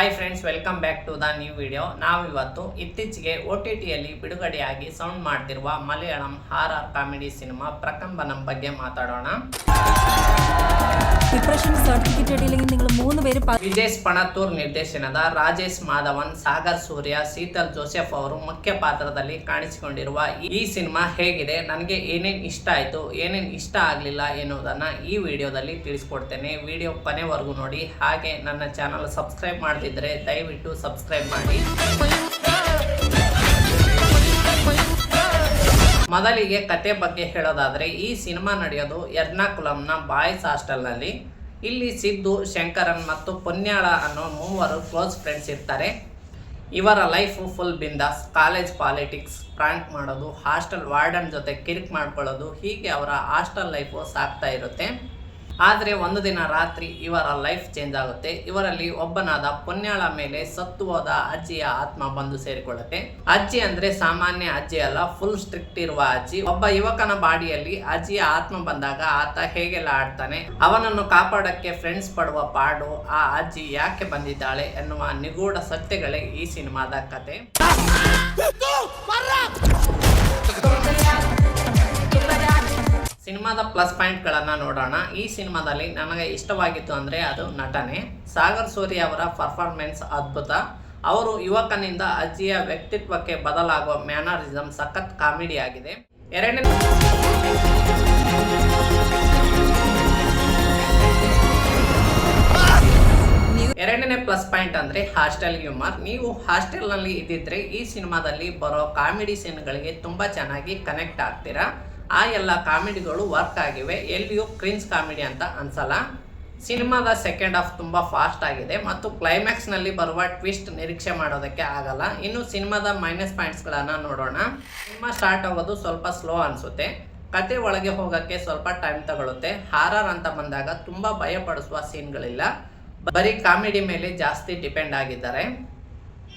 Hi friends, welcome back to the new video. ನಾವಿವತ್ತು ಇತ್ತೀಚೆಗೆ OTTಯಲ್ಲಿ ಬಿಡುಗಡೆಯಾಗಿ ಸೌಂಡ್ ಮಾಡ್ತಿರುವ Malayalam horror comedy cinema Prakambanam ಬಗ್ಗೆ ಮಾತಾಡೋಣ. ഡിപ്രഷൻ സർട്ടിഫിക്കറ്റ് ഇല്ലെങ്കിൽ നിങ്ങൾ 3 പേര് ವಿಜೇಶ್ ಪಣತ್ತೂರ್ ನಿರ್ದೇಶನದ ರಾಜೇಶ್ ಮಾಧವನ್, ಸಾಗರ್ ಸೂರ್ಯ, ಶೀತಲ್ ಜೋಸೆಫ್ ಅವರು ಮುಖ್ಯ ಪಾತ್ರದಲ್ಲಿ ಕಾಣಿಸಿಕೊಂಡಿರುವ ಈ ಸಿನಿಮಾ ಹೇಗಿದೆ, ನನಗೆ ಏನೇನು ಇಷ್ಟ ಆಯಿತು, ಏನೇನು ಇಷ್ಟ ಆಗಲಿಲ್ಲ ಎನ್ನುವುದನ್ನು ಈ ವಿಡಿಯೋದಲ್ಲಿ ತಿಳಿಸ್ಕೊಡ್ತೇನೆ. ವಿಡಿಯೋ ಕೊನೆವರೆಗೂ ನೋಡಿ. ಹಾಗೆ ನನ್ನ ಚಾನಲ್ ಸಬ್ಸ್ಕ್ರೈಬ್ ಮಾಡದಿದ್ದರೆ ದಯವಿಟ್ಟು ಸಬ್ಸ್ಕ್ರೈಬ್ ಮಾಡಿ. ಮೊದಲಿಗೆ ಕತೆ ಬಗ್ಗೆ ಹೇಳೋದಾದರೆ, ಈ ಸಿನಿಮಾ ನಡೆಯೋದು ಎರ್ನಾಕುಲಂನ ಬಾಯ್ಸ್ ಹಾಸ್ಟೆಲ್ನಲ್ಲಿ. ಇಲ್ಲಿ ಸಿದ್ದು, ಶಂಕರನ್ ಮತ್ತು ಪುಣ್ಯಾಳ ಅನ್ನೋ 3 ಕ್ಲೋಸ್ ಫ್ರೆಂಡ್ಸ್ ಇರ್ತಾರೆ. ಇವರ ಲೈಫು ಫುಲ್ ಬಿಂದಾಸ್. ಕಾಲೇಜ್ ಪಾಲಿಟಿಕ್ಸ್, ಪ್ರಾಂಕ್ ಮಾಡೋದು, ಹಾಸ್ಟೆಲ್ ವಾರ್ಡನ್ ಜೊತೆ ಕಿರಿಕ್ ಮಾಡ್ಕೊಳ್ಳೋದು, ಹೀಗೆ ಅವರ ಹಾಸ್ಟೆಲ್ ಲೈಫು ಸಾಗ್ತಾ ಇರುತ್ತೆ. ಆದರೆ ಒಂದು ದಿನ ರಾತ್ರಿ ಇವರ ಲೈಫ್ ಚೇಂಜ್ ಆಗುತ್ತೆ. ಇವರಲ್ಲಿ ಒಬ್ಬನಾದ ಪುಣ್ಯಾಳ ಮೇಲೆ ಸತ್ತು ಹೋದ ಅಜ್ಜಿಯ ಆತ್ಮ ಬಂದು ಸೇರಿಕೊಳ್ಳುತ್ತೆ. ಅಜ್ಜಿ ಅಂದ್ರೆ ಸಾಮಾನ್ಯ ಅಜ್ಜಿ ಅಲ್ಲ, ಫುಲ್ ಸ್ಟ್ರಿಕ್ಟ್ ಇರುವ ಅಜ್ಜಿ. ಒಬ್ಬ ಯುವಕನ ಬಾಡಿಯಲ್ಲಿ ಅಜ್ಜಿಯ ಆತ್ಮ ಬಂದಾಗ ಆತ ಹೇಗೆಲ್ಲ ಆಡ್ತಾನೆ, ಅವನನ್ನು ಕಾಪಾಡಕ್ಕೆ ಫ್ರೆಂಡ್ಸ್ ಪಡುವ ಪಾಡು, ಆ ಅಜ್ಜಿ ಯಾಕೆ ಬಂದಿದ್ದಾಳೆ ಎನ್ನುವ ನಿಗೂಢ ಸತ್ಯಗಳೇ ಈ ಸಿನಿಮಾದ ಕತೆ. ಸಿನಿಮಾದ ಪ್ಲಸ್ ಪಾಯಿಂಟ್ಗಳನ್ನು ನೋಡೋಣ. ಈ ಸಿನಿಮಾದಲ್ಲಿ ನನಗೆ ಇಷ್ಟವಾಗಿತ್ತು ಅಂದರೆ ಅದು ನಟನೆ. ಸಾಗರ್ ಸೂರ್ಯ ಅವರ ಪರ್ಫಾರ್ಮೆನ್ಸ್ ಅದ್ಭುತ. ಅವರು ಯುವಕನಿಂದ ಅಜ್ಜಿಯ ವ್ಯಕ್ತಿತ್ವಕ್ಕೆ ಬದಲಾಗುವ ಮ್ಯಾನರಿಸಮ್ ಸಖತ್ ಕಾಮಿಡಿ ಆಗಿದೆ. ಎರಡನೇ ಪ್ಲಸ್ ಪಾಯಿಂಟ್ ಅಂದರೆ ಹಾಸ್ಟೆಲ್ ಹ್ಯೂಮರ್. ನೀವು ಹಾಸ್ಟೆಲ್ನಲ್ಲಿ ಇದ್ದಿದ್ರೆ ಈ ಸಿನಿಮಾದಲ್ಲಿ ಬರೋ ಕಾಮಿಡಿ ಸೀನ್ಗಳಿಗೆ ತುಂಬ ಚೆನ್ನಾಗಿ ಕನೆಕ್ಟ್ ಆಗ್ತೀರಾ. ಆ ಎಲ್ಲ ಕಾಮಿಡಿಗಳು ವರ್ಕ್ ಆಗಿವೆ, ಎಲ್ಲಿಯೂ ಕ್ರಿಂಜ್ ಕಾಮಿಡಿ ಅಂತ ಅನ್ಸಲ್ಲ. ಸಿನಿಮಾದ ಸೆಕೆಂಡ್ ಹಾಫ್ ತುಂಬ ಫಾಸ್ಟ್ ಆಗಿದೆ ಮತ್ತು ಕ್ಲೈಮ್ಯಾಕ್ಸ್ನಲ್ಲಿ ಬರುವ ಟ್ವಿಸ್ಟ್ ನಿರೀಕ್ಷೆ ಮಾಡೋದಕ್ಕೆ ಆಗಲ್ಲ. ಇನ್ನು ಸಿನಿಮಾದ ಮೈನಸ್ ಪಾಯಿಂಟ್ಸ್ಗಳನ್ನು ನೋಡೋಣ. ಸಿನಿಮಾ ಸ್ಟಾರ್ಟ್ ಆಗೋದು ಸ್ವಲ್ಪ ಸ್ಲೋ ಅನಿಸುತ್ತೆ. ಕತೆ ಒಳಗೆ ಹೋಗೋಕ್ಕೆ ಸ್ವಲ್ಪ ಟೈಮ್ ತಗೊಳುತ್ತೆ. ಹಾರರ್ ಅಂತ ಬಂದಾಗ ತುಂಬ ಭಯಪಡಿಸುವ ಸೀನ್ಗಳಿಲ್ಲ, ಬರೀ ಕಾಮಿಡಿ ಮೇಲೆ ಜಾಸ್ತಿ ಡಿಪೆಂಡ್ ಆಗಿದ್ದಾರೆ.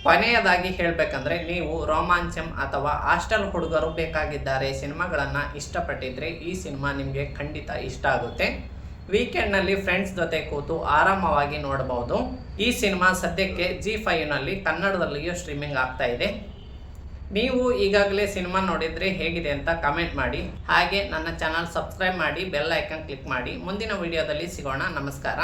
ಕೊನೆಯದಾಗಿ ಹೇಳಬೇಕಂದ್ರೆ, ನೀವು ರೋಮಾಂಚಮ್ ಅಥವಾ ಹಾಸ್ಟೆಲ್ ಹುಡುಗರು ಬೇಕಾಗಿದ್ದಾರೆ ಸಿನಿಮಾಗಳನ್ನು ಇಷ್ಟಪಟ್ಟಿದ್ರೆ ಈ ಸಿನಿಮಾ ನಿಮಗೆ ಖಂಡಿತ ಇಷ್ಟ ಆಗುತ್ತೆ. ವೀಕೆಂಡ್ನಲ್ಲಿ ಫ್ರೆಂಡ್ಸ್ ಜೊತೆ ಕೂತು ಆರಾಮವಾಗಿ ನೋಡಬಹುದು. ಈ ಸಿನಿಮಾ ಸದ್ಯಕ್ಕೆ Zee5ನಲ್ಲಿ ಕನ್ನಡದಲ್ಲಿಯೂ ಸ್ಟ್ರೀಮಿಂಗ್ ಆಗ್ತಾ ಇದೆ. ನೀವು ಈಗಾಗಲೇ ಸಿನಿಮಾ ನೋಡಿದರೆ ಹೇಗಿದೆ ಅಂತ ಕಮೆಂಟ್ ಮಾಡಿ. ಹಾಗೆ ನನ್ನ ಚಾನಲ್ ಸಬ್ಸ್ಕ್ರೈಬ್ ಮಾಡಿ, ಬೆಲ್ ಐಕನ್ ಕ್ಲಿಕ್ ಮಾಡಿ. ಮುಂದಿನ ವಿಡಿಯೋದಲ್ಲಿ ಸಿಗೋಣ. ನಮಸ್ಕಾರ.